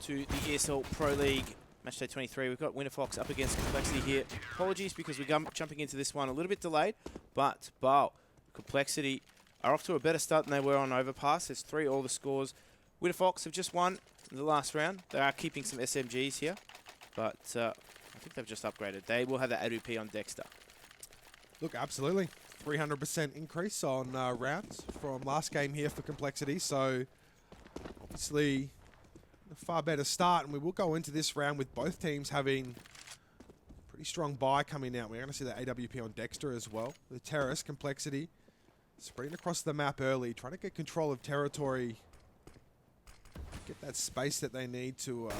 to the ESL Pro League Matchday 23. We've got Winterfox up against compLexity here. Apologies because we're jumping into this one a little bit delayed, but compLexity are off to a better start than they were on Overpass. It's 3-all the scores. Winterfox have just won in the last round. They are keeping some SMGs here, but I think they've just upgraded. They will have that AWP on Dexter. Look, absolutely. 300% increase on rounds from last game here for compLexity. So, obviously, a far better start. And we will go into this round with both teams having pretty strong buy coming out. We're going to see that AWP on Dexter as well. The Terrace, compLexity, spreading across the map early, trying to get control of territory, get that space that they need to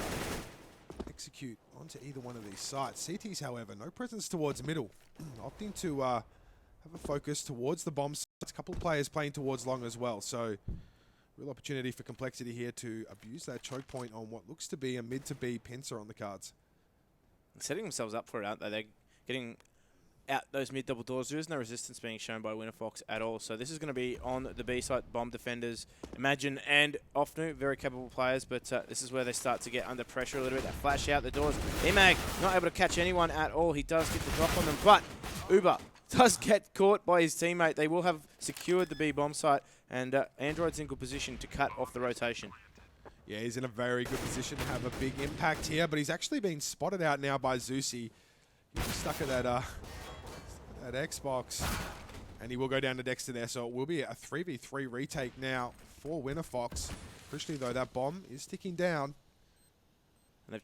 execute onto either one of these sites. CTs, however, no presence towards middle. Opting to have a focus towards the bomb sites. A couple of players playing towards long as well. So, real opportunity for compLexity here to abuse that choke point on what looks to be a mid to B pincer on the cards. Setting themselves up for it, aren't they? They're getting out those mid double doors. There is no resistance being shown by Winterfox at all. So this is going to be on the B site. Bomb defenders, Imagine and Ofnu, very capable players, but this is where they start to get under pressure a little bit. That flash out the doors. Emag not able to catch anyone at all. He does get the drop on them, but Uber does get caught by his teammate. They will have secured the B bomb site, and Android's in good position to cut off the rotation. Yeah, he's in a very good position to have a big impact here, but he's actually been spotted out now by Zeusy. He's stuck at that Xbox, and he will go down to Dexter there, so it will be a 3v3 retake now for Winterfox. Crucially, though, that bomb is ticking down. And they've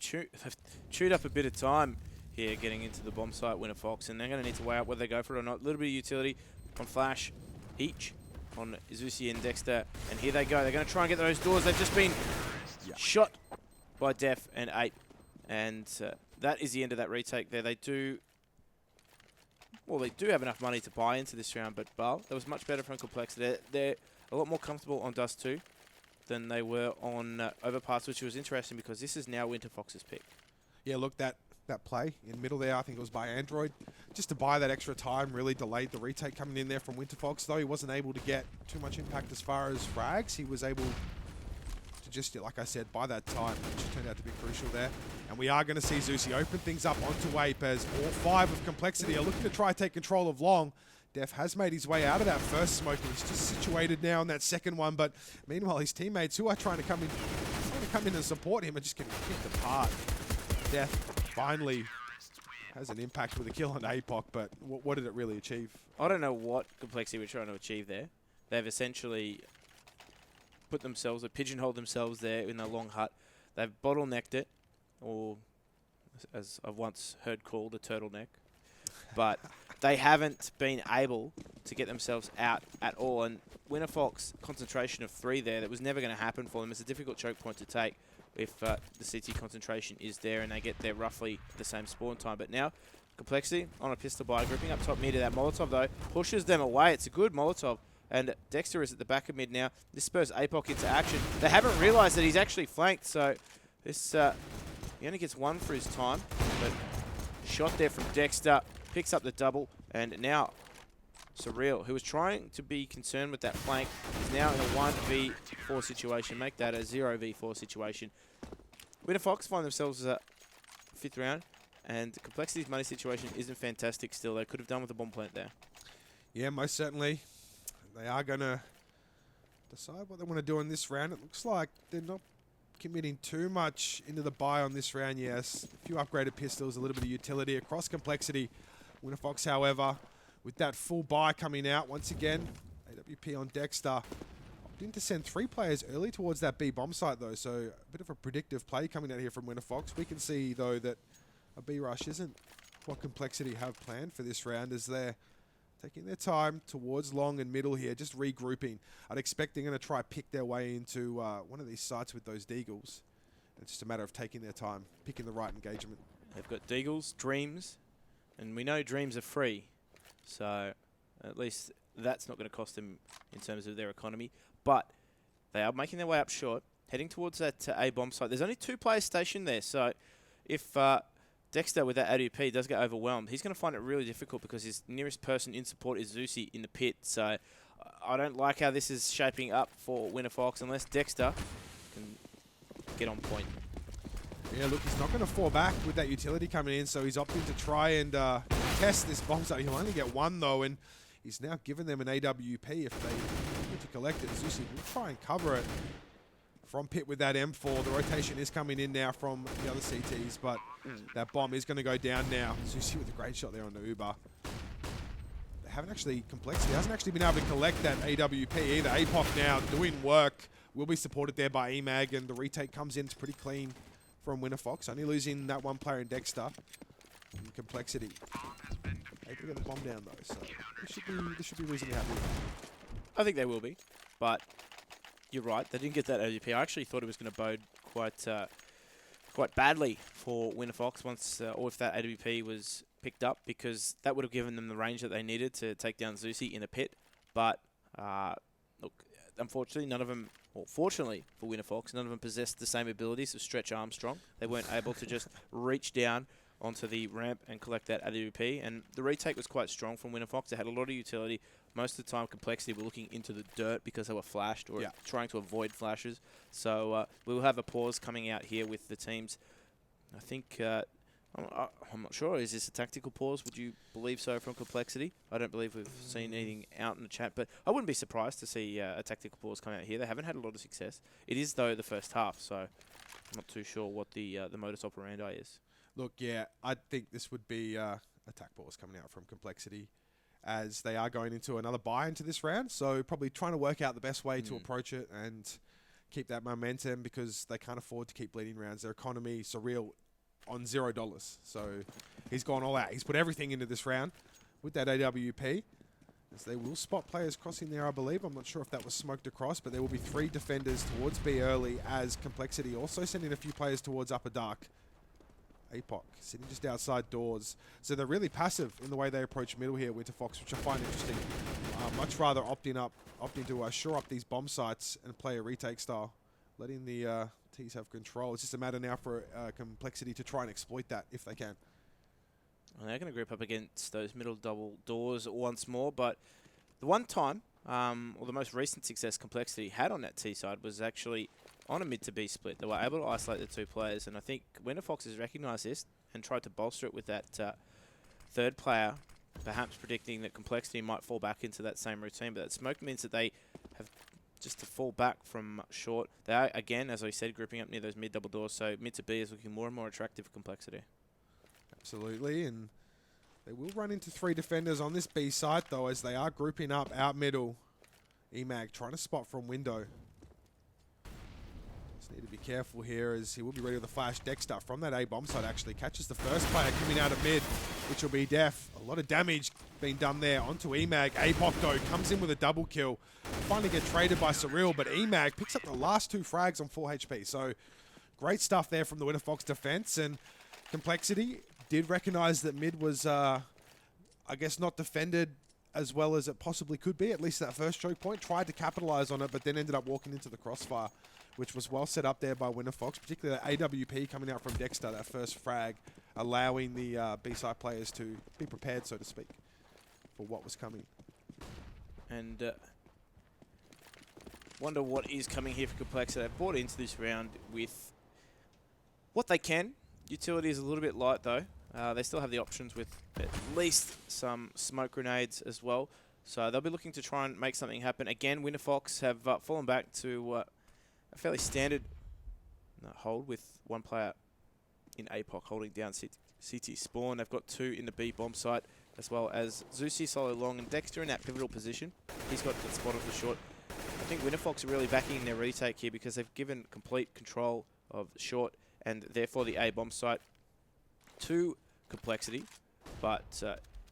chewed up a bit of time here getting into the bomb site, Winterfox, and they're going to need to weigh out whether they go for it or not. A little bit of utility on Flash, each on Zeusy and Dexter, and here they go. They're going to try and get those doors. They've just been shot by Def and Ape, and that is the end of that retake there. They do have enough money to buy into this round, but that was much better from compLexity. They're a lot more comfortable on Dust2 than they were on Overpass, which was interesting because this is now Winterfox's pick. Yeah, look, that play in middle there, I think it was by Android, just to buy that extra time, really delayed the retake coming in there from Winterfox. Though he wasn't able to get too much impact as far as frags, he was able to just, like I said, buy that time, which turned out to be crucial there. And we are going to see Zeusy open things up onto Ape as all 5 of compLexity are looking to try and take control of long. Def has made his way out of that first smoke, and he's just situated now in that second one. But meanwhile, his teammates who are trying to come in and support him are just getting picked apart. Def finally has an impact with a kill on APOC, but what did it really achieve? I don't know what compLexity were trying to achieve there. They've essentially put themselves, or pigeonholed themselves there in the long hut. They've bottlenecked it, or as I've once heard called, a turtleneck. But they haven't been able to get themselves out at all. And Winterfox concentration of 3 there, that was never going to happen for them. It's a difficult choke point to take if the CT concentration is there and they get there roughly the same spawn time. But now, compLexity on a pistol buy, gripping up top mid. That Molotov, though, pushes them away. It's a good Molotov. And Dexter is at the back of mid now. This spurs APOC into action. They haven't realized that he's actually flanked, so this he only gets 1 for his time. But shot there from Dexter, picks up the double, and now Surreal, who was trying to be concerned with that flank, is now in a 1v4 situation. Make that a 0v4 situation. Winterfox find themselves a 5th round, and compLexity's money situation isn't fantastic still. They could have done with a bomb plant there. Yeah, most certainly. They are going to decide what they want to do in this round. It looks like they're not committing too much into the buy on this round. Yes, a few upgraded pistols, a little bit of utility across compLexity. Winterfox, however, with that full buy coming out, once again, AWP on Dexter. Opting to send 3 players early towards that B bomb site, though, so a bit of a predictive play coming out here from Winterfox. We can see, though, that a B rush isn't what compLexity have planned for this round, as they're taking their time towards long and middle here, just regrouping. I'd expect they're going to try pick their way into one of these sites with those Deagles. It's just a matter of taking their time, picking the right engagement. They've got Deagles, Dreams, and we know Dreams are free. So at least that's not going to cost them in terms of their economy. But they are making their way up short, heading towards that A bomb site. There's only 2 players stationed there, so if Dexter with that AWP does get overwhelmed, he's going to find it really difficult because his nearest person in support is Zeusy in the pit. So I don't like how this is shaping up for Winterfox unless Dexter can get on point. Yeah, look, he's not going to fall back with that utility coming in, so he's opting to try and test this bomb site. He'll only get one, though, and he's now given them an AWP if they need to collect it. Zusi will try and cover it from pit with that M4. The rotation is coming in now from the other CTs, but that bomb is going to go down now. Zusi with a great shot there on the Uber. They haven't actually, compLexity hasn't actually been able to collect that AWP either. APOC now doing work. Will be supported there by EMAG, and the retake comes in. It's pretty clean from Winterfox, only losing that one player in Dexter. And compLexity able to get the bomb down though, so this should be reasonably happy. I think they will be, but you're right. They didn't get that AWP. I actually thought it was going to bode quite badly for Winterfox once, or if that AWP was picked up, because that would have given them the range that they needed to take down Zusi in a pit. But look, unfortunately, none of them. Well, fortunately for Winterfox, none of them possessed the same abilities of Stretch Armstrong. They weren't able to just reach down onto the ramp and collect that AWP. And the retake was quite strong from Winterfox. They had a lot of utility. Most of the time, compLexity were looking into the dirt because they were flashed or trying to avoid flashes. So we will have a pause coming out here with the teams. I think, I'm not sure. Is this a tactical pause? Would you believe so from compLexity? I don't believe we've seen anything out in the chat, but I wouldn't be surprised to see a tactical pause come out here. They haven't had a lot of success. It is, though, the first half, so I'm not too sure what the modus operandi is. Look, yeah, I think this would be a tac pause coming out from compLexity, as they are going into another buy into this round, so probably trying to work out the best way to approach it and keep that momentum, because they can't afford to keep bleeding rounds. Their economy, Surreal, on $0. So he's gone all out. He's put everything into this round with that AWP, as they will spot players crossing there, I believe. I'm not sure if that was smoked across, but there will be 3 defenders towards B early, as compLexity also sending a few players towards Upper Dark. APOC sitting just outside doors. So they're really passive in the way they approach middle here, Winterfox, which I find interesting. Much rather opting to shore up these bomb sites and play a retake style, letting the T's have control. It's just a matter now for compLexity to try and exploit that if they can. Well, they're going to group up against those middle double doors once more, but the one time, or the most recent success compLexity had on that T side was actually on a mid to B split. They were able to isolate the 2 players, and I think Winterfox has recognised this and tried to bolster it with that third player, perhaps predicting that compLexity might fall back into that same routine. But that smoke means that they have just to fall back from short. They are, again, as I said, grouping up near those mid double doors, so mid to B is looking more and more attractive for compLexity. Absolutely, and they will run into 3 defenders on this B side, though, as they are grouping up out middle. EMAG trying to spot from window. Just need to be careful here, as he will be ready with a flash. Dexter from that A bomb side actually catches the first player coming out of mid, which will be Def. A lot of damage being done there onto EMAG. APOC, though, comes in with a double kill. Finally get traded by Surreal, but EMAG picks up the last 2 frags on full HP. So great stuff there from the Winterfox defense, and compLexity did recognize that mid was, I guess, not defended as well as it possibly could be, at least that first choke point. Tried to capitalize on it, but then ended up walking into the crossfire, which was well set up there by Winterfox, particularly that AWP coming out from Dexter, that first frag, allowing the B-side players to be prepared, so to speak, for what was coming. And wonder what is coming here for compLexity. They've bought into this round with what they can. Utility is a little bit light, though. They still have the options with at least some smoke grenades as well. So they'll be looking to try and make something happen. Again, Winterfox have fallen back to a fairly standard hold, with 1 player in APOC holding down CT spawn. They've got 2 in the B bomb site, as well as Zusi solo long and Dexter in that pivotal position. He's got the spot of the short. I think Winterfox are really backing their retake here, because they've given complete control of short and therefore the A bomb site to compLexity, but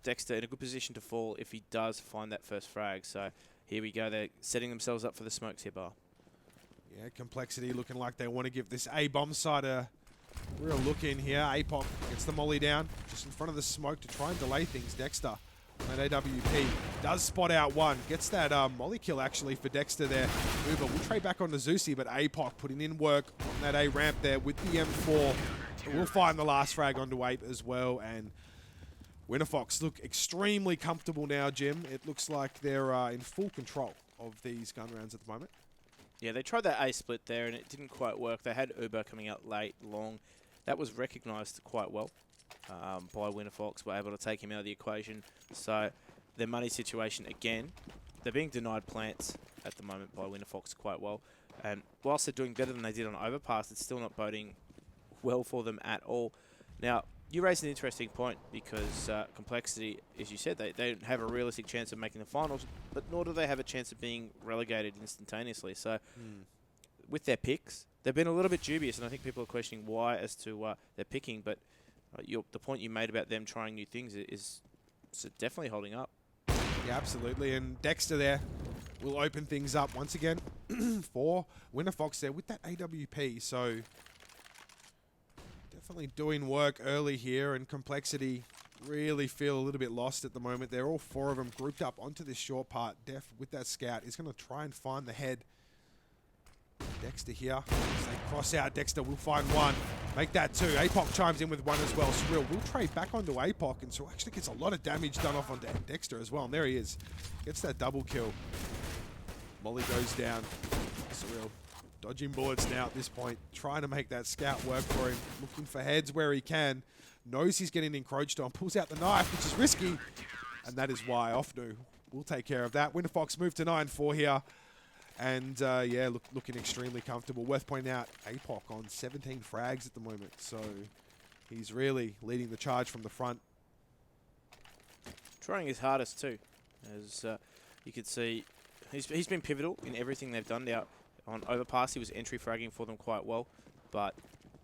Dexter in a good position to fall if he does find that first frag. So here we go. They're setting themselves up for the smokes here, Bar. Yeah, compLexity looking like they want to give this A bomb site a real look in here. APOC gets the molly down just in front of the smoke to try and delay things. Dexter on that AWP does spot out 1. Gets that molly kill actually for Dexter there. Uber will trade back on to Zusi, but APOC putting in work on that A ramp there with the M4. We'll find the last frag onto Ape as well, and Winterfox look extremely comfortable now, Jim. It looks like they're in full control of these gun rounds at the moment. Yeah, they tried that A split there and it didn't quite work. They had Uber coming out late, long. that was recognised quite well by Winterfox. Were able to take him out of the equation. So their money situation, again, they're being denied plants at the moment by Winterfox quite well. And whilst they're doing better than they did on Overpass, it's still not boding well for them at all. Now, you raised an interesting point because compLexity, as you said, they don't have a realistic chance of making the finals, but nor do they have a chance of being relegated instantaneously. So with their picks, they've been a little bit dubious, and I think people are questioning why as to their picking, but the point you made about them trying new things is definitely holding up. Yeah, absolutely. And Dexter there will open things up once again for Winterfox there with that AWP. So definitely doing work early here, and compLexity really feel a little bit lost at the moment. They're all 4 of them grouped up onto this short part. Def with that scout is going to try and find the head. Dexter here. As they cross out, Dexter will find one. Make that 2. APOC chimes in with 1 as well. Surreal will trade back onto APOC, and so actually gets a lot of damage done off on Dexter as well. And there he is. Gets that double kill. Molly goes down. Surreal dodging bullets now at this point. Trying to make that scout work for him. Looking for heads where he can. Knows he's getting encroached on. Pulls out the knife, which is risky. And that is why Ofnu will take care of that. Winterfox move to 9-4 here. And, yeah, looking extremely comfortable. Worth pointing out, APOC on 17 frags at the moment. So he's really leading the charge from the front. Trying his hardest, too. As you can see, he's been pivotal in everything they've done now. On Overpass, he was entry fragging for them quite well. But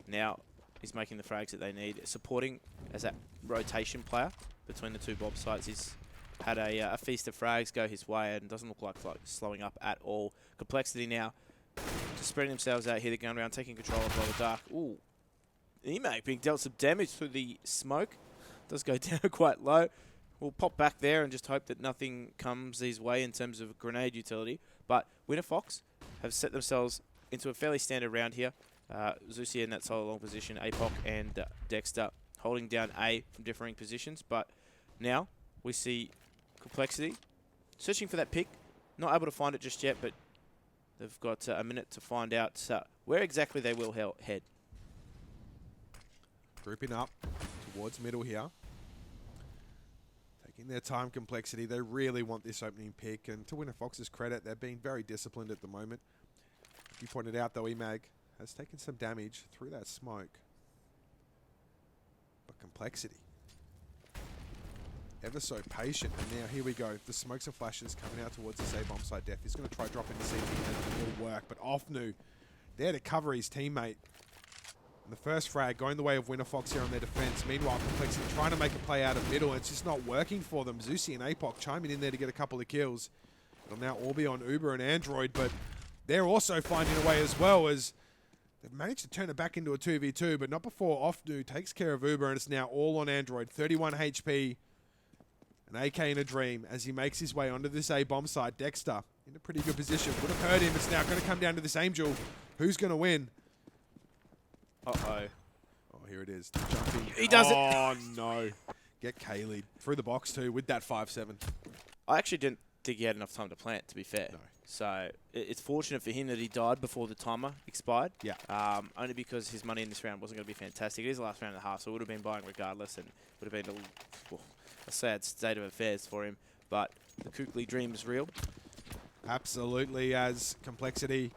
now he's making the frags that they need. Supporting as that rotation player between the 2 bomb sites. He's had a feast of frags go his way and doesn't look like slowing up at all. compLexity now just spreading themselves out here. They're going around taking control of Lower Dark. Ooh. Emag being dealt some damage through the smoke. Does go down quite low. We'll pop back there and just hope that nothing comes his way in terms of grenade utility. But Winterfox have set themselves into a fairly standard round here. Zusia in that solo long position. APOC and Dexter holding down A from differing positions. But now we see compLexity searching for that pick. Not able to find it just yet, but they've got a minute to find out where exactly they will head. Grouping up towards middle here. Taking their time, compLexity. They really want this opening pick, and to Winterfox's credit, they're being very disciplined at the moment. You pointed out, though, Emag has taken some damage through that smoke. But compLexity, ever so patient. And now here we go. The smokes and flashes coming out towards this A-bomb site. Def is going to try dropping the CT and it will work. But Ofnu there to cover his teammate. And the first frag going the way of Winterfox here on their defense. Meanwhile, compLexity trying to make a play out of middle. And it's just not working for them. Zusi and APOC chiming in there to get a couple of kills. It'll now all be on Uber and Android. But they're also finding a way as well, as they've managed to turn it back into a 2v2. But not before Ofnu takes care of Uber. And it's now all on Android. 31 HP. An AK in a dream as he makes his way onto this A-bomb site. Dexter in a pretty good position. Would have heard him. It's now going to come down to this Angel. Who's going to win? Uh-oh. Oh, here it is. Jumping. He does it. Oh, no. Get K-lead. Through the box, too, with that 5-7. I actually didn't think he had enough time to plant, to be fair. No. So it's fortunate for him that he died before the timer expired. Yeah. Only because his money in this round wasn't going to be fantastic. It is the last round and a half, so it would have been buying regardless, and would have been a sad state of affairs for him. But the Kukli dream is real. Absolutely, as compLexity,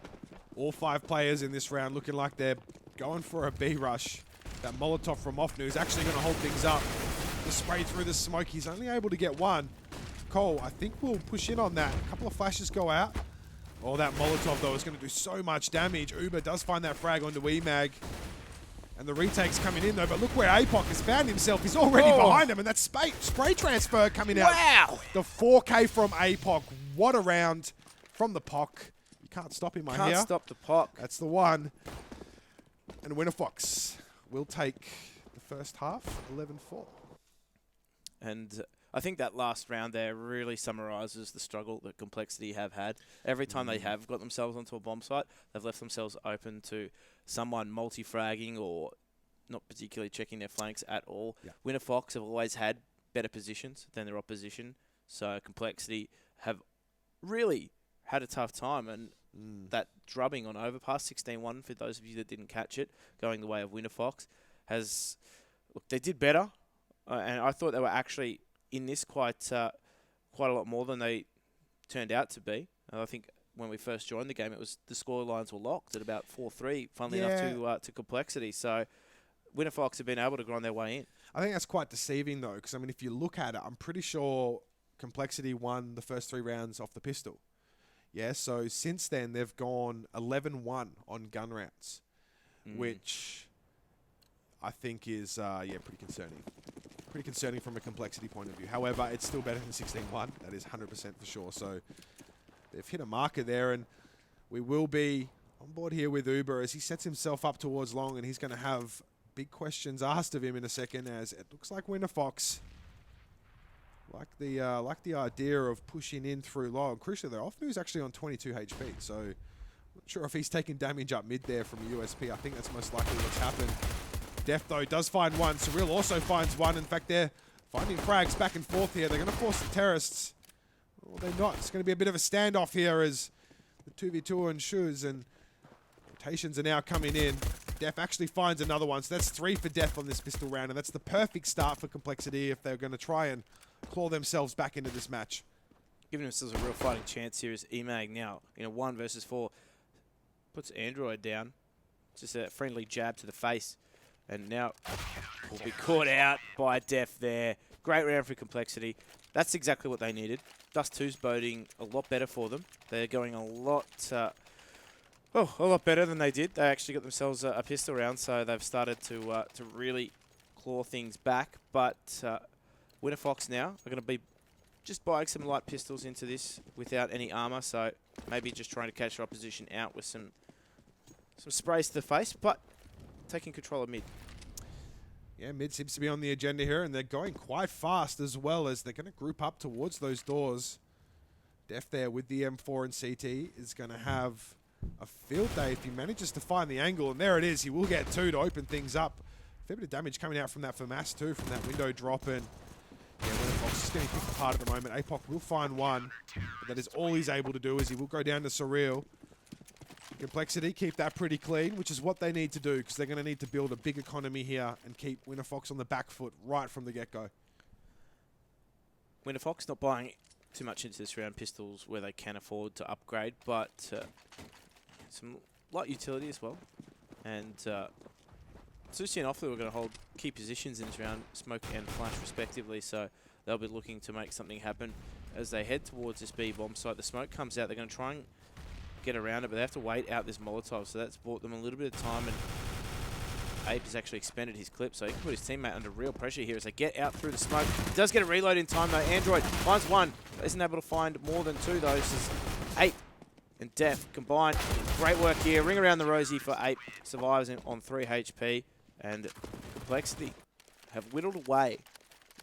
all 5 players in this round looking like they're going for a B rush. That Molotov from Ofnu is actually going to hold things up. The spray through the smoke, he's only able to get one. Cole, I think we'll push in on that. A couple of flashes go out. Oh, that Molotov, though, is going to do so much damage. Uber does find that frag onto Emag. And the retake's coming in, though. But look where APOC has found himself. He's already behind him. And that spray transfer coming out. Wow! The 4K from APOC. What a round from the POC. You can't stop him, I hear. Can't stop the POC. That's the one. And Winterfox will take the first half, 11-4. And I think that last round there really summarises the struggle that compLexity have had. Every time they have got themselves onto a bomb site, they've left themselves open to someone multi-fragging or not particularly checking their flanks at all. Yeah. Winterfox have always had better positions than their opposition, so compLexity have really had a tough time. And that drubbing on Overpass, 16-1, for those of you that didn't catch it, going the way of Winterfox, has... Look, they did better, and I thought they were actually in this quite a lot more than they turned out to be. I think when we first joined the game, it was the score lines were locked at about 4-3, funnily enough, to compLexity. So Winterfox have been able to grind their way in. I think that's quite deceiving, though, because, I mean, if you look at it, I'm pretty sure compLexity won the first 3 rounds off the pistol. Yeah, so since then, they've gone 11-1 on gun rounds, which I think is, pretty concerning. Pretty concerning from a compLexity point of view. However, it's still better than 16-1. That is 100% for sure. So they've hit a marker there, and we will be on board here with Uber as he sets himself up towards long, and he's going to have big questions asked of him in a second, as it looks like Winterfox like the idea of pushing in through long. Crucially, their off-move is actually on 22 HP, so not sure if he's taking damage up mid there from a USP. I think that's most likely what's happened. Def, though, does find one. Surreal also finds one. In fact, they're finding frags back and forth here. They're going to force the terrorists. Well, they're not. It's going to be a bit of a standoff here as the 2v2 ensures, and rotations are now coming in. Def actually finds another one, so that's 3 for Def on this pistol round, and that's the perfect start for compLexity if they're going to try and claw themselves back into this match. Giving themselves a real fighting chance here is Emag now in a 1 versus 4. Puts Android down. Just a friendly jab to the face. And now will be caught out by Def there. Great round for compLexity. That's exactly what they needed. Dust2's boding a lot better for them. They're going a lot better than they did. They actually got themselves a pistol round, so they've started to really claw things back. But Winterfox now are going to be just buying some light pistols into this without any armor, so maybe just trying to catch their opposition out with some sprays to the face, but taking control of mid. Yeah, mid seems to be on the agenda here, and they're going quite fast as well, as they're going to group up towards those doors. Def there with the M4 and CT is going to have a field day if he manages to find the angle, and there it is. He will get 2 to open things up. Fair bit of damage coming out from that FAMAS too, from that window drop, and yeah, Winterfox is getting picked apart at the moment. APOC will find one, but that is all he's able to do, is he will go down to Surreal. compLexity keep that pretty clean, which is what they need to do, because they're going to need to build a big economy here and keep Winterfox on the back foot right from the get-go. Winterfox not buying too much into this round pistols where they can afford to upgrade, but some light utility as well. And Susi and Offley were going to hold key positions in this round, smoke and flash respectively, so they'll be looking to make something happen as they head towards this B bomb site. The smoke comes out, they're going to try and get around it, but they have to wait out this Molotov, so that's bought them a little bit of time, and Ape has actually expended his clip, so he can put his teammate under real pressure here as they get out through the smoke. He does get a reload in time, though. Android finds one, isn't able to find more than 2, though. This is Ape and Def combined. Great work here. Ring around the rosy for Ape. Survives on 3 HP, and compLexity have whittled away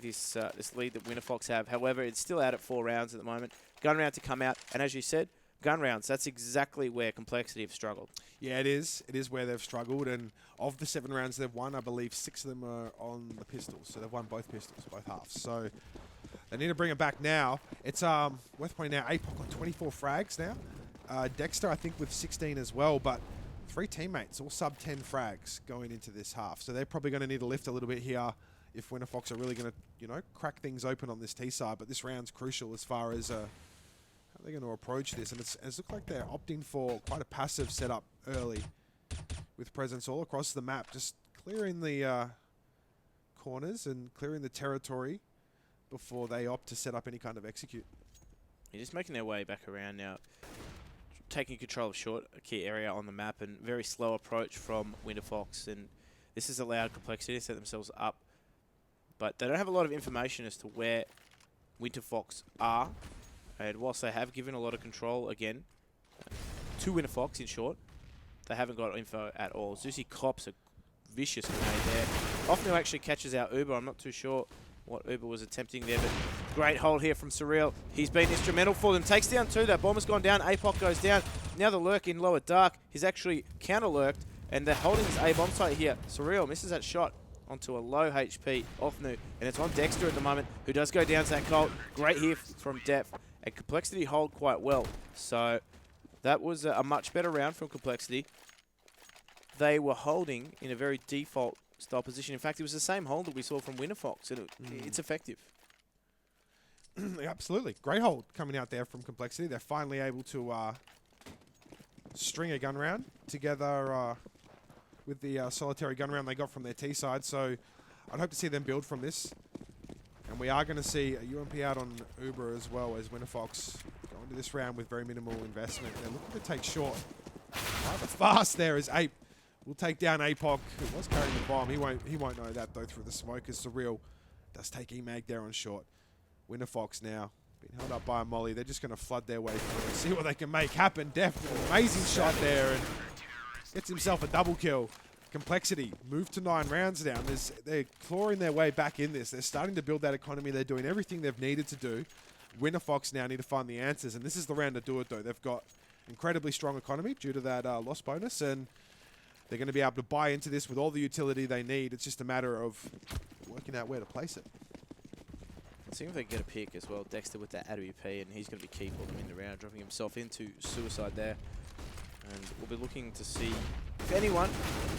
this lead that Winterfox have. However, it's still out at 4 rounds at the moment. Gun round to come out, and as you said, gun rounds, that's exactly where compLexity have struggled. Yeah, it is. It is where they've struggled, and of the 7 rounds they've won, I believe 6 of them are on the pistols. So they've won both pistols, both halves. So they need to bring it back now. It's worth pointing out, APOC on 24 frags now. Dexter, I think, with 16 as well, but 3 teammates, all sub 10 frags going into this half. So they're probably going to need to lift a little bit here if Winterfox are really going to, crack things open on this T side. But this round's crucial as far as how they're going to approach this. And it's looked like they're opting for quite a passive setup early with presence all across the map, just clearing the corners and clearing the territory before they opt to set up any kind of execute. You're just making their way back around now, taking control of short, a key area on the map, and very slow approach from Winterfox. And this has allowed compLexity to set themselves up, but they don't have a lot of information as to where Winterfox are. And whilst they have given a lot of control, again, to Winterfox in short, they haven't got info at all. Zusi cops a vicious grenade there. Often actually catches out Uber. I'm not too sure what Uber was attempting there, but great hold here from Surreal. He's been instrumental for them. Takes down 2. That bomb has gone down. APOC goes down. Now the lurk in lower dark. He's actually counter-lurked, and they're holding this A-bomb site here. Surreal misses that shot onto a low HP Offnu, and it's on Dexter at the moment, who does go down to that Colt. Great here from Def, and compLexity hold quite well. So that was a much better round from compLexity. They were holding in a very default style position. In fact, it was the same hold that we saw from Winterfox, and it's effective. Absolutely. Great hold coming out there from compLexity. They're finally able to string a gun round together with the solitary gun round they got from their T side. So I'd hope to see them build from this. And we are going to see a UMP out on Uber as well as Winterfox go into this round with very minimal investment. They're looking to take short. Rather fast there is Ape. We'll take down APOC, who was carrying the bomb. He won't know that though through the smoke as Surreal does take EMAG there on short. Winterfox now being held up by a molly. They're just going to flood their way through and see what they can make happen. Def with an amazing shot there and gets himself a double kill. compLexity moved to 9 rounds down. They're clawing their way back in this. They're starting to build that economy. They're doing everything they've needed to do. Winterfox now need to find the answers, and this is the round to do it though. They've got incredibly strong economy due to that loss bonus, and they're going to be able to buy into this with all the utility they need. It's just a matter of working out where to place it. See if they can get a pick as well. Dexter with that AWP, and he's going to be key for them in the round, dropping himself into suicide there. And we'll be looking to see if anyone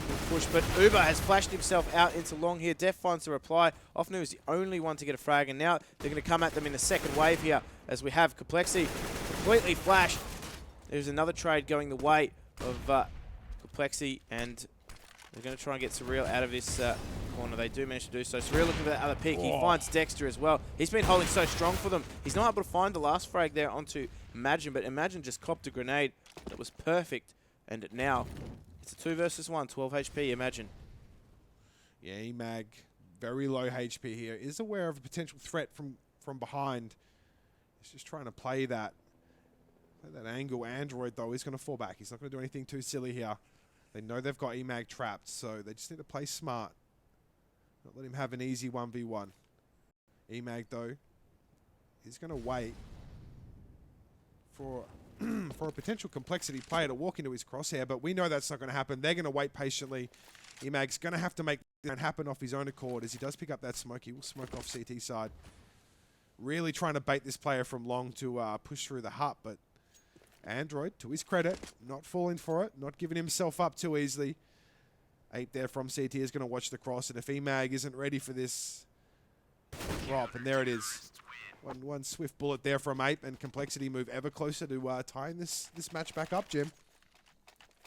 will push, but Uber has flashed himself out into long here. Def finds the reply. Ofnu is the only one to get a frag, and now they're going to come at them in the second wave here as we have compLexity completely flashed. There's another trade going the way of compLexity, and they're going to try and get Surreal out of this corner. They do manage to do so. Surreal looking for that other pick. He finds Dexter as well. He's been holding so strong for them. He's not able to find the last frag there onto Imagine, but Imagine just copped a grenade that was perfect. And now it's a 2 versus 1, 12 HP, Imagine. Yeah, EMAG, very low HP here. Is aware of a potential threat from behind. He's just trying to play that angle. Android, though, is going to fall back. He's not going to do anything too silly here. They know they've got EMAG trapped, so they just need to play smart. Not let him have an easy 1v1. EMAG, though, is going to wait for a potential compLexity player to walk into his crosshair, but we know that's not going to happen. They're going to wait patiently. EMAG's going to have to make that happen off his own accord. As he does pick up that smoke, he will smoke off CT side. Really trying to bait this player from long to push through the hut, but Android, to his credit, not falling for it, not giving himself up too easily. Ape there from CT is going to watch the cross, and if EMAG isn't ready for this drop, and there it is. One swift bullet there from Ape, and compLexity move ever closer to tying this match back up, Jim.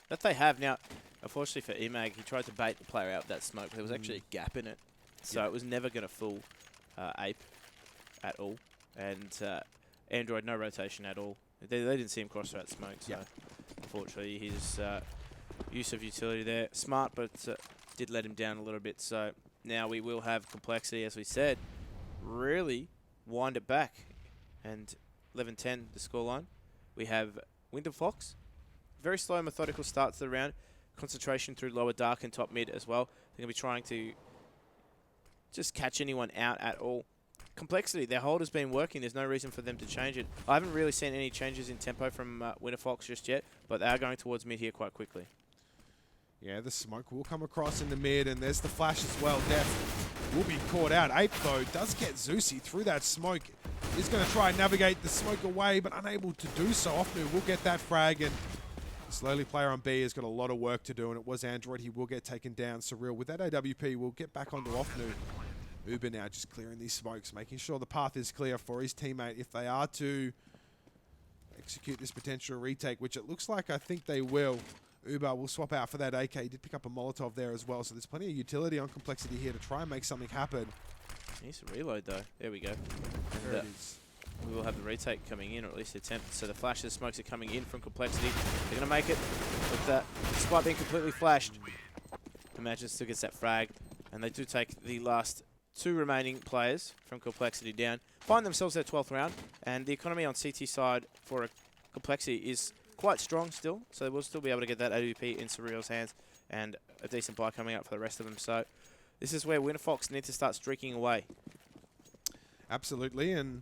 That they have. Now, unfortunately for EMAG, he tried to bait the player out with that smoke. There was actually a gap in it, so it was never going to fool Ape at all. And Android, no rotation at all. They didn't see him cross that smoke, so unfortunately his use of utility there, smart, but did let him down a little bit. So now we will have compLexity, as we said, really wind it back. And 11-10 the scoreline. We have Winterfox, very slow, methodical start to the round. Concentration through lower dark and top mid as well. They're going to be trying to just catch anyone out at all. compLexity, their hold has been working. There's no reason for them to change it. I haven't really seen any changes in tempo from Winterfox just yet, but they are going towards mid here quite quickly. Yeah, the smoke will come across in the mid, and there's the flash as well. Def will be caught out. Ape, though, does get Zeusy through that smoke. He's going to try and navigate the smoke away, but unable to do so. Ofnu will get that frag, and the slowly player on B has got a lot of work to do, and it was Android. He will get taken down. Surreal with that AWP will get back onto Ofnu. Uber now just clearing these smokes, making sure the path is clear for his teammate if they are to execute this potential retake, which it looks like I think they will. Uber will swap out for that AK. He did pick up a Molotov there as well, so there's plenty of utility on compLexity here to try and make something happen. He needs to reload, though. There we go. There it is. We will have the retake coming in, or at least the attempt. So the flashes, smokes are coming in from compLexity. They're going to make it, but despite being completely flashed, Imagine still gets that frag, and they do take the last 2 remaining players from compLexity down, find themselves their 12th round, and the economy on CT side for compLexity is quite strong still, so they will still be able to get that AWP in Surreal's hands, and a decent buy coming up for the rest of them. So this is where Winterfox need to start streaking away. Absolutely, and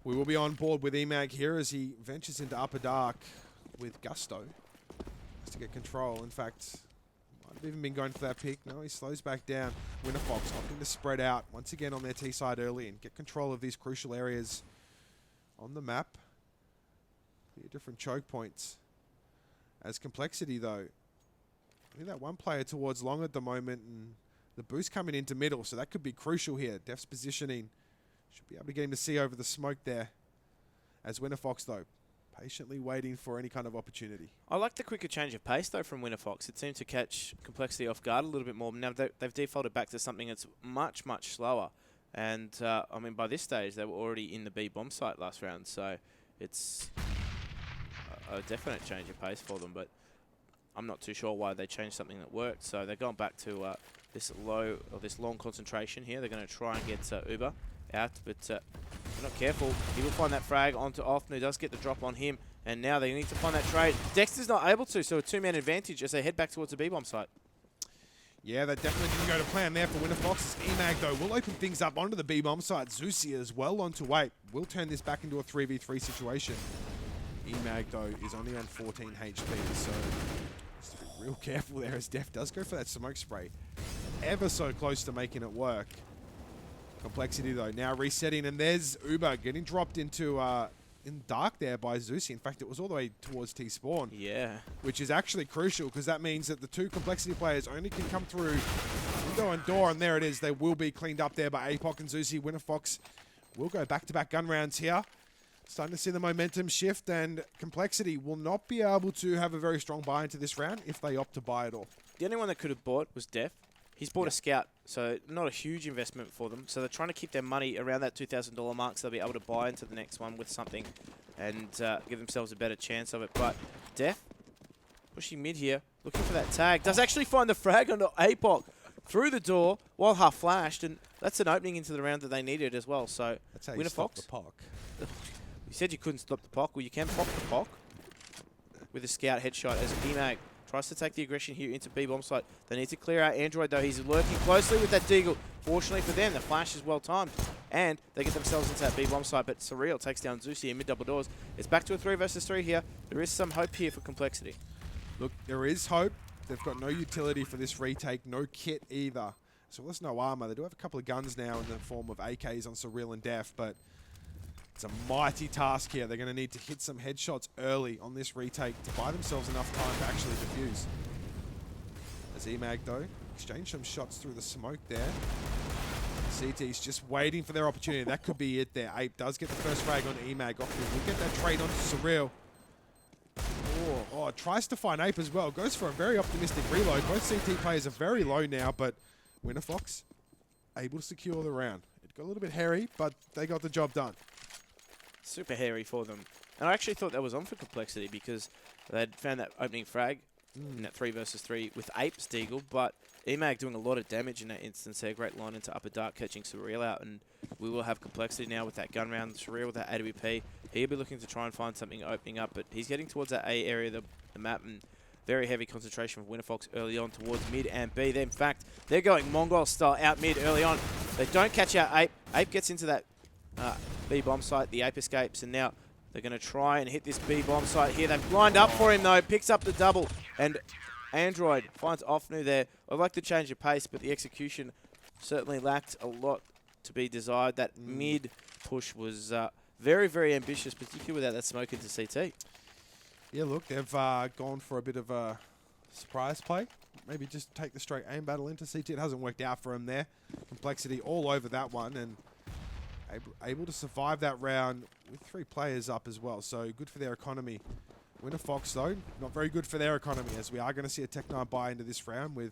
we will be on board with EMAG here as he ventures into Upper Dark with Gusto. Has to get control. In fact, might have even been going for that pick. No, he slows back down. Winterfox opting to spread out once again on their T side early and get control of these crucial areas on the map. Different choke points. As compLexity, though, I think that one player towards long at the moment, and the boost coming into middle, so that could be crucial here. Def's positioning should be able to get him to see over the smoke there. As Winterfox, though, patiently waiting for any kind of opportunity. I like the quicker change of pace, though, from Winterfox. It seemed to catch compLexity off guard a little bit more. Now they've defaulted back to something that's much, much slower. And, I mean, by this stage, they were already in the B bomb site last round. So it's a definite change of pace for them. But I'm not too sure why they changed something that worked. So they're going back to this long concentration here. They're going to try and get Uber out. But if they're not careful, he will find that frag onto Offner. Does get the drop on him. And now they need to find that trade. Dexter's not able to, so a two-man advantage as they head back towards the B bomb site. Yeah, that definitely didn't go to plan there for Winterfox. Emag, though, will open things up onto the B-bomb site. Zusi as well onto 8. Will turn this back into a 3v3 situation. Emag, though, is only on 14 HP, so just be real careful there as Def does go for that smoke spray. Ever so close to making it work. compLexity, though, now resetting, and there's Uber getting dropped into in dark there by Zusi. In fact, it was all the way towards T-spawn. Yeah. Which is actually crucial because that means that the two compLexity players only can come through window and door, and there it is. They will be cleaned up there by APOC and Zusi. Winterfox will go back-to-back gun rounds here. Starting to see the momentum shift, and compLexity will not be able to have a very strong buy into this round if they opt to buy it all. The only one that could have bought was Def. He's bought a scout, so not a huge investment for them. So they're trying to keep their money around that $2,000 mark so they'll be able to buy into the next one with something and give themselves a better chance of it. But Def, pushing mid here, looking for that tag. Does actually find the frag onto APOC through the door while half flashed, and that's an opening into the round that they needed as well. So That's how you stop the POC. You said you couldn't stop the POC. Well, you can pop the POC with a scout headshot as Emag tries to take the aggression here into B-bomb site. They need to clear out Android, though. He's lurking closely with that Deagle. Fortunately for them, the flash is well timed, and they get themselves into that B-bomb site. But Surreal takes down Zusi in mid-double doors. It's back to a 3 versus 3 here. There is some hope here for compLexity. Look, there is hope. They've got no utility for this retake, no kit either. So there's no armor. They do have a couple of guns now in the form of AKs on Surreal and Def, but it's a mighty task here. They're going to need to hit some headshots early on this retake to buy themselves enough time to actually defuse. As Emag, though, exchange some shots through the smoke there. CT's just waiting for their opportunity. That could be it there. Ape does get the first frag on Emag. We'll get that trade onto Surreal. Oh, tries to find Ape as well. Goes for a very optimistic reload. Both CT players are very low now, but Winterfox able to secure the round. It got a little bit hairy, but they got the job done. Super hairy for them. And I actually thought that was on for compLexity because they'd found that opening frag in that 3 versus 3 with Ape's Deagle, but Emag doing a lot of damage in that instance there. Great line into upper dark, catching Surreal out, and we will have compLexity now with that gun round. Surreal with that AWP. He'll be looking to try and find something opening up, but he's getting towards that A area of the map, and very heavy concentration of Winterfox early on towards mid and B. In fact, they're going Mongol style out mid early on. They don't catch out Ape. Ape gets into that B bomb site. The Ape escapes, and now they're going to try and hit this B bomb site here. They've lined up for him though. Picks up the double, and Android finds Offnu there. I like the change of pace, but the execution certainly lacked a lot to be desired. That mid push was very, very ambitious, particularly without that smoke into CT. Yeah, look, they've gone for a bit of a surprise play. Maybe just take the straight aim battle into CT. It hasn't worked out for him there. compLexity all over that one, and able to survive that round with 3 players up as well. So good for their economy. Winterfox, though, not very good for their economy, as we are going to see a Tech9 buy into this round with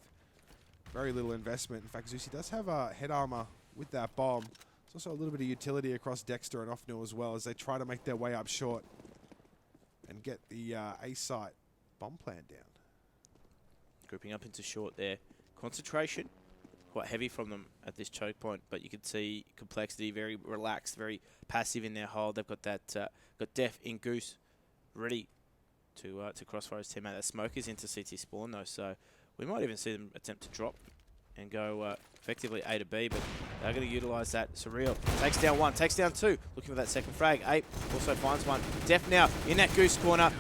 very little investment. In fact, Zusi does have a head armor with that bomb. There's also a little bit of utility across Dexter and Offnil as well as they try to make their way up short and get the A site bomb plan down. Grouping up into short there. Concentration, quite heavy from them at this choke point, but you can see compLexity very relaxed, very passive in their hold. They've got that got Def in Goose ready to crossfire his teammate. That smoke is into CT spawn though, so we might even see them attempt to drop and go effectively A to B, but they're going to utilise that. Surreal takes down 1, takes down 2, looking for that second frag. Ape also finds 1. Def now in that Goose corner.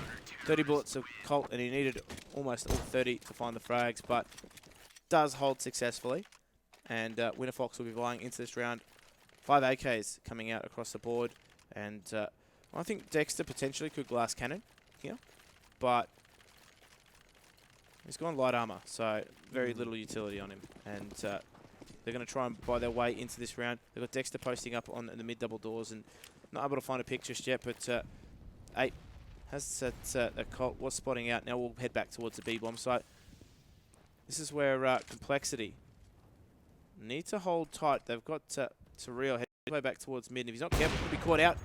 30 bullets of Colt, and he needed almost all 30 to find the frags, but does hold successfully. And Winterfox will be buying into this round. 5 AKs coming out across the board, and I think Dexter potentially could glass cannon here, but He's gone light armor, so very little utility on him. And they're going to try and buy their way into this round. They've got Dexter posting up on the mid double doors and not able to find a pick just yet, but 8 has that Colt was spotting out. Now we'll head back towards the B-bomb site. This is where compLexity need to hold tight. They've got Surreal head way back towards mid. And if he's not careful, he'll be caught out.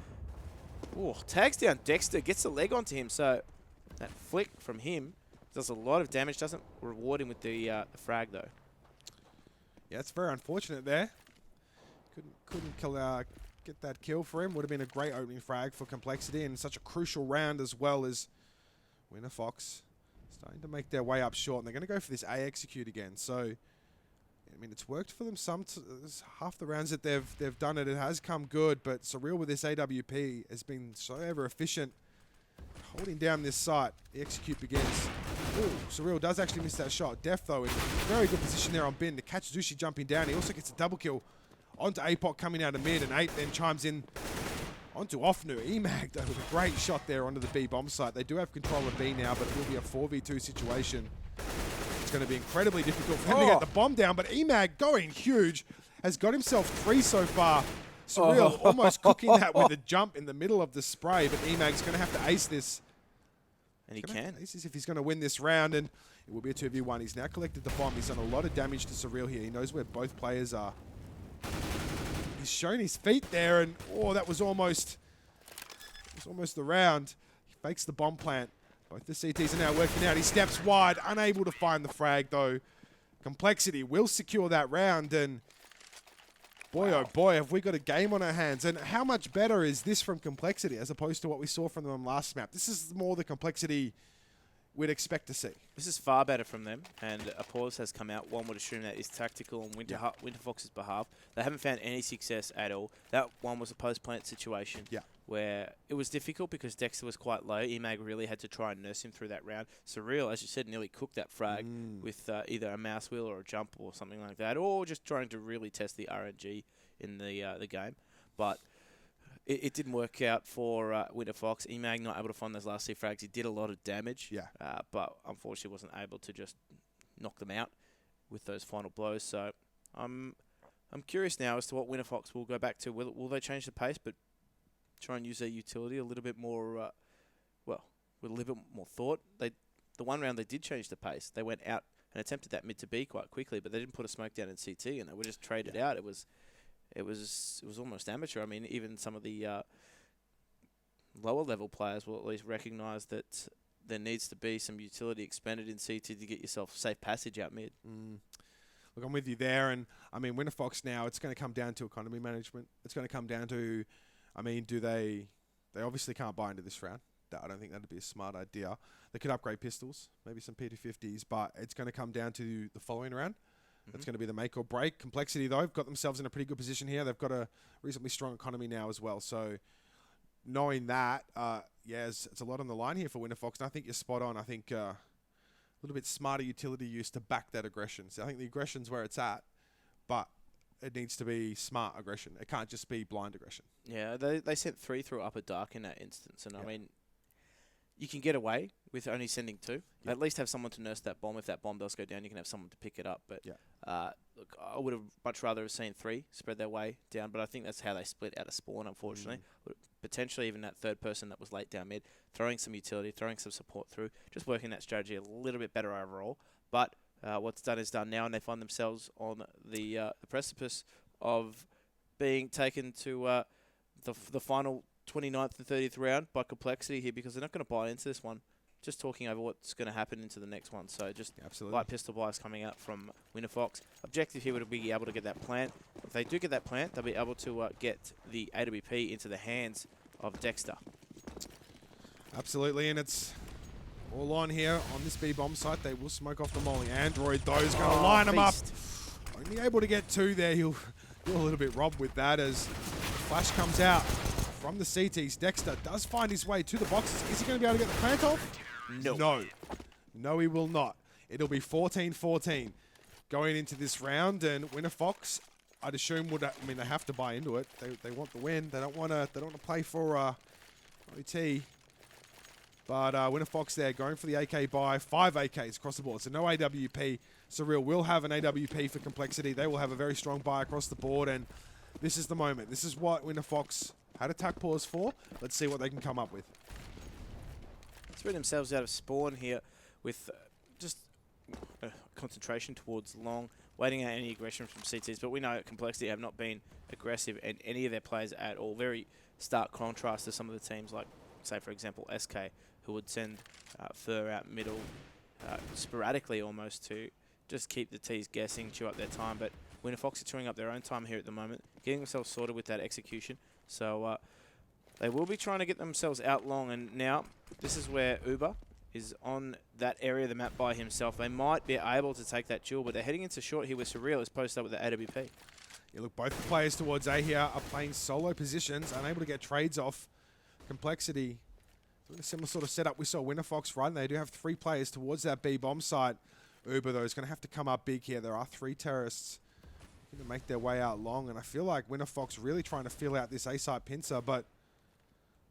Oh, tags down Dexter, gets the leg onto him. So that flick from him does a lot of damage. Doesn't reward him with the frag though. Yeah, it's very unfortunate there. Couldn't get that kill for him. Would have been a great opening frag for compLexity and such a crucial round as well as Winterfox starting to make their way up short. And they're going to go for this A execute again. So, I mean, it's worked for them half the rounds that they've done it. It has come good, but Surreal with this AWP has been so ever efficient. Holding down this site. The execute begins. Ooh, Surreal does actually miss that shot. Def, though, in very good position there on Bin to catch Zushi jumping down. He also gets a double kill onto APOC coming out of mid, and 8 then chimes in onto Offnu. Emag, though, with a great shot there onto the B bomb site. They do have control of B now, but it will be a 4v2 situation. It's going to be incredibly difficult for him to get the bomb down, but Emag, going huge, has got himself 3 so far. Surreal almost cooking that with a jump in the middle of the spray, but Emag's going to have to ace this. And he can. Ace this if he's going to win this round, and it will be a 2v1. He's now collected the bomb. He's done a lot of damage to Surreal here. He knows where both players are. He's shown his feet there, and that was almost the round. He fakes the bomb plant. Both the CTs are now working out. He steps wide, unable to find the frag though. compLexity will secure that round, and boy, oh boy, have we got a game on our hands. And how much better is this from compLexity as opposed to what we saw from them on last map? This is more the compLexity we'd expect to see. This is far better from them, and a pause has come out. One would assume that is tactical on Winterfox's behalf. They haven't found any success at all. That one was a post-plant situation where it was difficult because Dexter was quite low. Emag really had to try and nurse him through that round. Surreal, as you said, nearly cooked that frag with either a mouse wheel or a jump or something like that, or just trying to really test the RNG in the game. But it didn't work out for Winterfox. Emag not able to find those last 2 frags. He did a lot of damage, but unfortunately wasn't able to just knock them out with those final blows. So I'm curious now as to what Winterfox will go back to. Will they change the pace, but try and use their utility a little bit more, with a little bit more thought? The one round they did change the pace. They went out and attempted that mid to B quite quickly, but they didn't put a smoke down in CT, and they were just traded out. It was almost amateur. I mean, even some of the lower level players will at least recognise that there needs to be some utility expended in CT to get yourself safe passage out mid. Look, I'm with you there, and I mean, Winterfox now, it's going to come down to economy management. It's going to come down to, I mean, they obviously can't buy into this round. I don't think that'd be a smart idea. They could upgrade pistols, maybe some P250s, but it's going to come down to the following round. That's going to be the make or break. compLexity, though, have got themselves in a pretty good position here. They've got a reasonably strong economy now as well. So knowing that, it's a lot on the line here for Winterfox. And I think you're spot on. I think a little bit smarter utility use to back that aggression. So I think the aggression's where it's at, but it needs to be smart aggression. It can't just be blind aggression. Yeah, they sent 3 through upper dark in that instance. And I mean, you can get away with only sending 2. At least have someone to nurse that bomb. If that bomb does go down, you can have someone to pick it up. But look, I would have much rather have seen 3 spread their way down. But I think that's how they split out of spawn, unfortunately. Potentially even that third person that was late down mid, throwing some utility, throwing some support through, just working that strategy a little bit better overall. But what's done is done now, and they find themselves on the precipice of being taken to the final 29th and 30th round by compLexity here, because they're not going to buy into this one. Just talking over what's going to happen into the next one. So just light pistol buys coming out from Winterfox. Objective here would be able to get that plant. If they do get that plant, they'll be able to get the AWP into the hands of Dexter. Absolutely, and it's all on here on this B-bomb site. They will smoke off the molly. Android, though, is going to line them up. Only able to get 2 there. He'll feel a little bit robbed with that as flash comes out from the CTs. Dexter does find his way to the boxes. Is he going to be able to get the plant off? No. No, he will not. It'll be 14-14 going into this round, and Winterfox, I'd assume, they have to buy into it. They want the win. They don't want to play for OT. But Winterfox there going for the AK buy. 5 AKs across the board. So no AWP. Surreal will have an AWP for compLexity. They will have a very strong buy across the board. And this is the moment. This is what Winterfox had attack pause for. Let's see what they can come up with. Spread themselves out of spawn here with just concentration towards long, waiting out any aggression from CTs. But we know compLexity have not been aggressive in any of their players at all. Very stark contrast to some of the teams like, say, for example, SK, who would send Fur out middle sporadically almost to just keep the T's guessing, chew up their time. But Winterfox are chewing up their own time here at the moment, getting themselves sorted with that execution. So they will be trying to get themselves out long. And now this is where Uber is on that area of the map by himself. They might be able to take that duel, but they're heading into short here with Surreal is posted up with the AWP. Yeah, look, both players towards A here are playing solo positions, unable to get trades off. compLexity, a similar sort of setup we saw Winterfox run. They do have 3 players towards that B bomb site. Uber, though, is going to have to come up big here. There are 3 terrorists going to make their way out long, and I feel like Winterfox really trying to feel out this A site pincer, but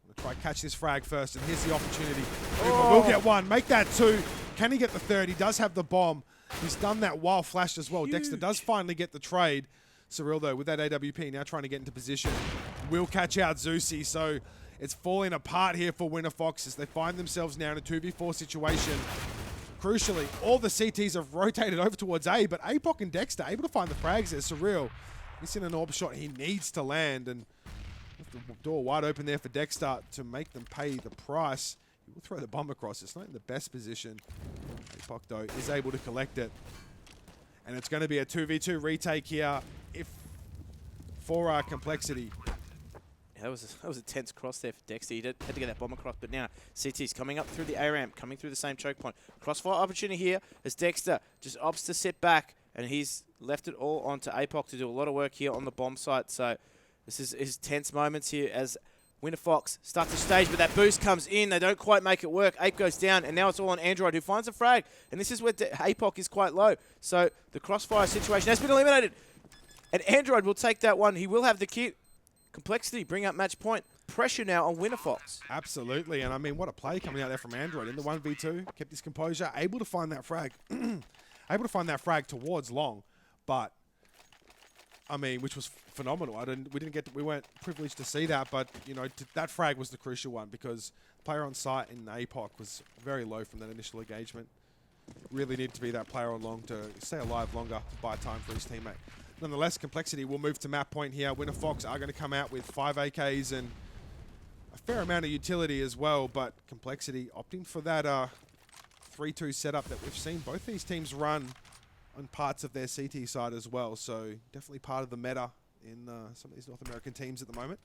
I'm going to try to catch this frag first, and here's the opportunity. Uber will get 1, make that 2. Can he get the 3rd? He does have the bomb. He's done that while flashed as well. Huge. Dexter does finally get the trade. Surreal, though, with that AWP, now trying to get into position. Will catch out Zeusy, so it's falling apart here for Winterfox as they find themselves now in a 2v4 situation. Crucially, all the CTs have rotated over towards A, but APOC and Dexter able to find the frags there. Surreal, missing an orb shot he needs to land, and the door wide open there for Dexter to make them pay the price. He will throw the bomb across. It's not in the best position. APOC, though, is able to collect it. And it's going to be a 2v2 retake here for compLexity. That was a tense cross there for Dexter. He had to get that bomb across, but now CT's coming up through the A ramp, coming through the same choke point. Crossfire opportunity here as Dexter just opts to sit back, and he's left it all onto APOC to do a lot of work here on the bomb site. So this is his tense moments here as Winterfox starts to stage, but that boost comes in. They don't quite make it work. Ape goes down, and now it's all on Android, who finds a frag. And this is where APOC is quite low. So the crossfire situation has been eliminated. And Android will take that one. He will have the kit. compLexity bring up match point. Pressure now on Winterfox. Absolutely, and I mean, what a play coming out there from Android in the 1v2. Kept his composure, able to find that frag. Able to find that frag towards long, but I mean, which was phenomenal. We weren't privileged to see that, but you know, that frag was the crucial one because player on site in APOC was very low from that initial engagement. Really needed to be that player on long to stay alive longer, to buy time for his teammate. Nonetheless, compLexity will move to map point here. Winterfox are going to come out with 5 AKs and a fair amount of utility as well, but compLexity opting for that 3-2 setup that we've seen both these teams run on parts of their CT side as well. So definitely part of the meta in some of these North American teams at the moment.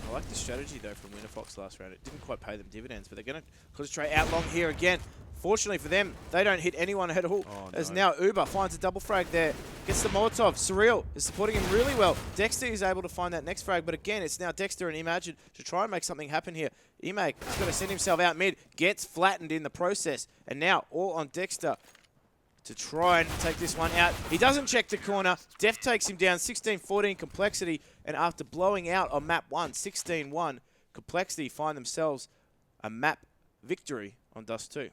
I like the strategy, though, from Winterfox last round. It didn't quite pay them dividends, but they're going to concentrate out long here again. Fortunately for them, they don't hit anyone at all. Oh, as no. now Uber finds a double frag there. Gets the Molotov. Surreal is supporting him really well. Dexter is able to find that next frag, but again, it's now Dexter and Imagine to try and make something happen here. Imag is going to send himself out mid, gets flattened in the process, and now all on Dexter to try and take this one out. He doesn't check the corner. Def takes him down, 16-14 compLexity, and after blowing out on map 1, 16-1, compLexity find themselves a map victory on Dust2.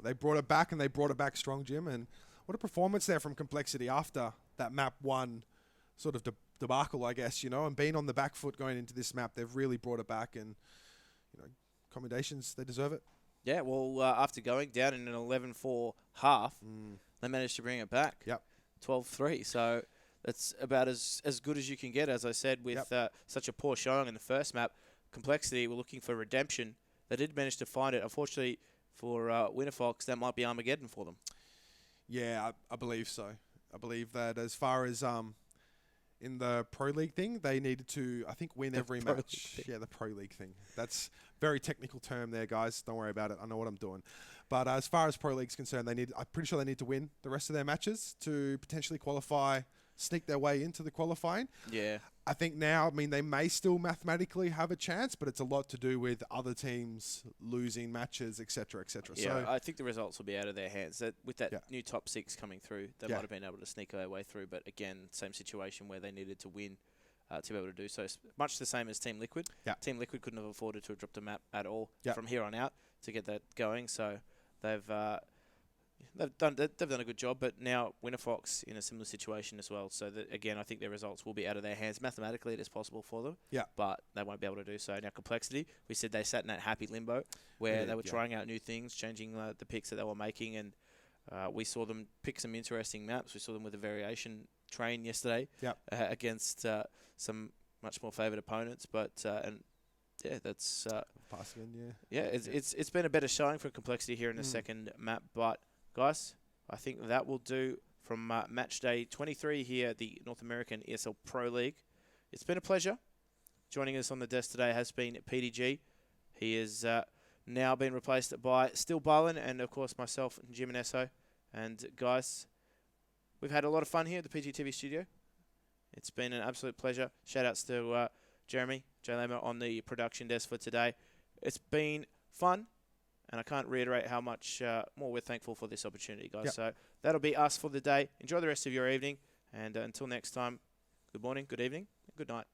They brought it back, and they brought it back strong, Jim. And what a performance there from compLexity after that map 1 sort of debacle, I guess, you know, and being on the back foot going into this map, they've really brought it back, and you know, commendations, they deserve it. Yeah, well, after going down in an 11-4 half, they managed to bring it back. Yep. 12-3, so that's about as good as you can get, as I said, with such a poor showing in the first map. compLexity were looking for redemption. They did manage to find it. Unfortunately for Winterfox, that might be Armageddon for them. Yeah, I believe so. I believe that as far as in the Pro League thing, they needed to, I think, win every match. Yeah, the Pro League thing. That's very technical term there, guys. Don't worry about it. I know what I'm doing. But as far as Pro League's concerned, I'm pretty sure they need to win the rest of their matches to potentially qualify, sneak their way into the qualifying. Yeah. I think now, I mean, they may still mathematically have a chance, but it's a lot to do with other teams losing matches, etc., etc. Yeah, so I think the results will be out of their hands. With that new top 6 coming through, they might have been able to sneak their way through. But again, same situation where they needed to win to be able to do so. It's much the same as Team Liquid. Yeah. Team Liquid couldn't have afforded to have dropped a map at all Yeah. from here on out to get that going. So they've done a good job. But now Winterfox in a similar situation as well. So that, again, I think their results will be out of their hands. Mathematically, it is possible for them. Yeah. But they won't be able to do so. Now compLexity, we said they sat in that happy limbo where they were trying out new things, changing the picks that they were making, and we saw them pick some interesting maps. We saw them with a variation train yesterday against some much more favoured opponents. But and yeah, that's Passing, it's been a better showing for compLexity here in the second map. But guys, I think that will do from Matchday 23 here at the North American ESL Pro League. It's been a pleasure. Joining us on the desk today has been PDG. He has now been replaced by Still Barlin, and of course myself, Jim and Esso. And guys, we've had a lot of fun here at the PGTV studio. It's been an absolute pleasure. Shout outs to Jeremy, J Lama on the production desk for today. It's been fun, and I can't reiterate how much more we're thankful for this opportunity, guys. So that'll be us for the day. Enjoy the rest of your evening, and until next time, good morning, good evening, good night.